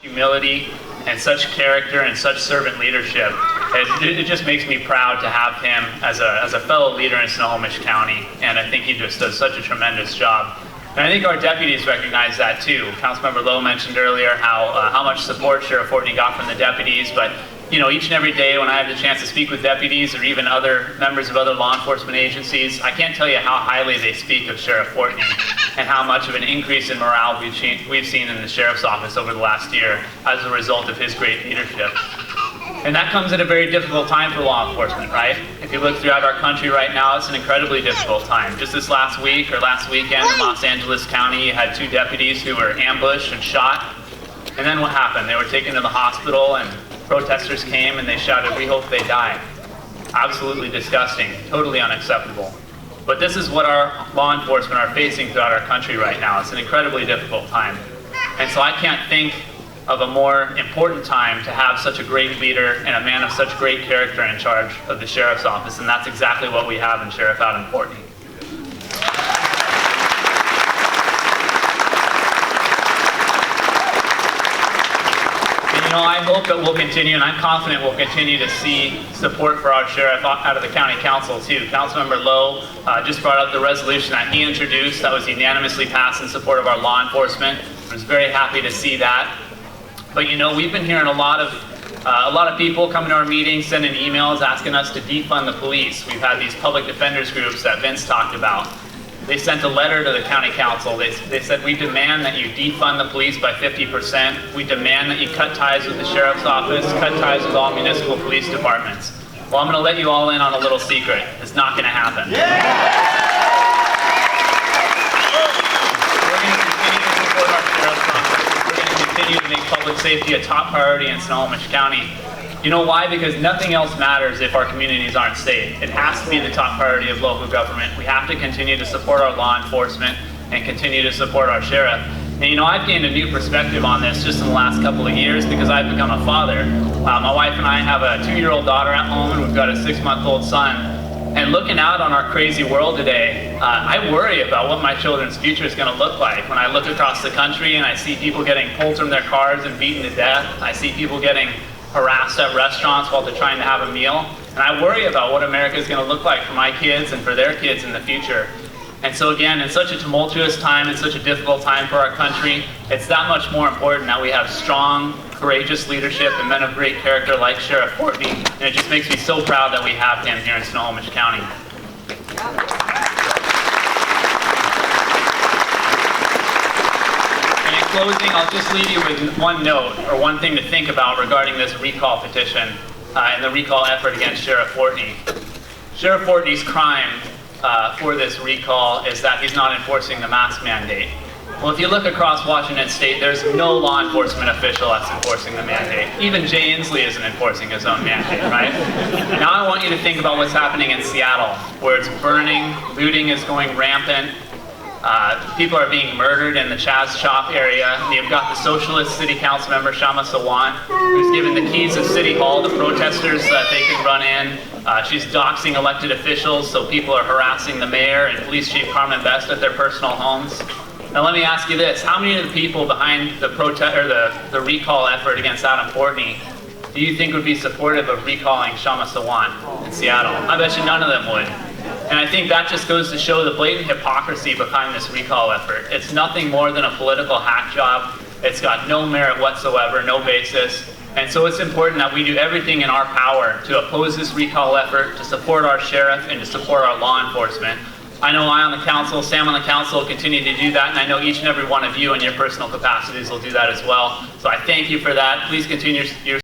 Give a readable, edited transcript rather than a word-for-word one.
humility and such character and such servant leadership. It just makes me proud to have him as a fellow leader in Snohomish County, and I think he just does such a tremendous job. And I think our deputies recognize that too. Councilmember Lowe mentioned earlier how much support Sheriff Fortney got from the deputies, but you know, each and every day when I have the chance to speak with deputies or even other members of other law enforcement agencies, I can't tell you how highly they speak of Sheriff Fortney and how much of an increase in morale we've seen in the Sheriff's Office over the last year as a result of his great leadership. And that comes at a very difficult time for law enforcement, right? If you look throughout our country right now, it's an incredibly difficult time. Just this last week or last weekend in Los Angeles County, you had 2 deputies who were ambushed and shot. And then what happened? They were taken to the hospital and protesters came and they shouted, "We hope they die." Absolutely disgusting, totally unacceptable. But this is what our law enforcement are facing throughout our country right now. It's an incredibly difficult time. And so I can't think of a more important time to have such a great leader and a man of such great character in charge of the Sheriff's Office, and that's exactly what we have in Sheriff Adam Fortney. You know, I hope that we'll continue, and I'm confident we'll continue to see support for our sheriff out of the county council too. Councilmember Lowe just brought up the resolution that he introduced that was unanimously passed in support of our law enforcement. I was very happy to see that. But you know, we've been hearing a lot of people coming to our meetings, sending emails asking us to defund the police. We've had these public defenders groups that Vince talked about. They sent a letter to the county council. They said, "We demand that you defund the police by 50%. We demand that you cut ties with the Sheriff's Office, cut ties with all municipal police departments." Well, I'm going to let you all in on a little secret. It's not going to happen. We're going to continue to support our Sheriff's Office. We're going to continue to make public safety a top priority in Snohomish County. You know why? Because nothing else matters if our communities aren't safe. It has to be the top priority of local government. We have to continue to support our law enforcement and continue to support our sheriff. And you know, I've gained a new perspective on this just in the last couple of years because I've become a father. My wife and I have a 2-year-old daughter at home, and we've got a 6-month-old son. And looking out on our crazy world today, I worry about what my children's future is going to look like. When I look across the country and I see people getting pulled from their cars and beaten to death, I see people getting harassed at restaurants while they're trying to have a meal. And I worry about what America is going to look like for my kids and for their kids in the future. And so again, in such a tumultuous time, in such a difficult time for our country, it's that much more important that we have strong, courageous leadership and men of great character like Sheriff Fortney. And it just makes me so proud that we have him here in Snohomish County. In closing, I'll just leave you with one note or one thing to think about regarding this recall petition and the recall effort against Sheriff Fortney. Sheriff Fortney's crime for this recall is that he's not enforcing the mask mandate. Well, if you look across Washington State, there's no law enforcement official that's enforcing the mandate. Even Jay Inslee isn't enforcing his own mandate, right? Now I want you to think about what's happening in Seattle, where it's burning, looting is going rampant. People are being murdered in the Chaz Chop area. You've got the socialist city council member, Sawant, who's given the keys of City Hall to protesters so that they can run in. She's doxing elected officials, so people are harassing the mayor and police chief Carmen Best at their personal homes. Now let me ask you this, how many of the people behind the the recall effort against Adam Fortney do you think would be supportive of recalling Sawant in Seattle? I bet you none of them would. And I think that just goes to show the blatant hypocrisy behind this recall effort. It's nothing more than a political hack job. It's got no merit whatsoever, no basis. And so it's important that we do everything in our power to oppose this recall effort, to support our sheriff, and to support our law enforcement. I know I on the council, Sam on the council will continue to do that, and I know each and every one of you in your personal capacities will do that as well. So I thank you for that. Please continue your